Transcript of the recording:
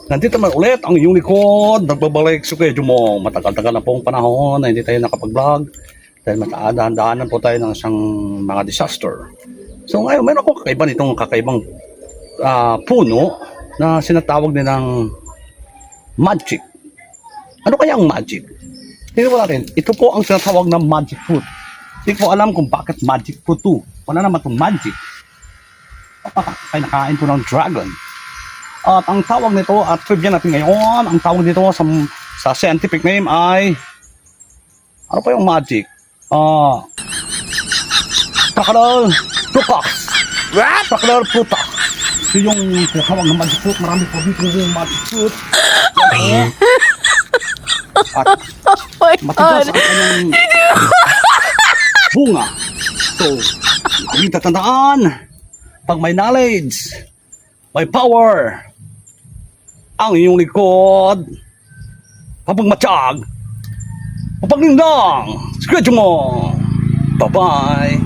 Nandito naman ulit ang inyong likod. Nagbabalik si Kuya Jumong. Matagal-tagal na pong panahon na hindi tayo nakapag-vlog. Dahil matadaan-daanan po tayo ng isang mga disaster. So ngayon, meron akong kakaiba nitong kakaibang puno na sinatawag nilang magic. Ano kaya ang magic? Tingnan ko natin. Ito po ang sinatawag na magic fruit. Hindi ko alam kung bakit magic fruit to. Wala naman itong magic. Kaya nakain po ng dragon. At ang tawag nito, at trivia natin ngayon, ang tawag nito sa scientific name ay, ano pa yung magic? Crocodile Fructus. Crocodile Fructus. Ito yung tinatawag na magic fruit. Marami po dito yung magic fruit. At matigas ang kanyang bunga. So, hindi tatandaan, pag may knowledge, may power, ang iyong likod, papagmatsyag, papaglindang, skretch mo. Bye-bye.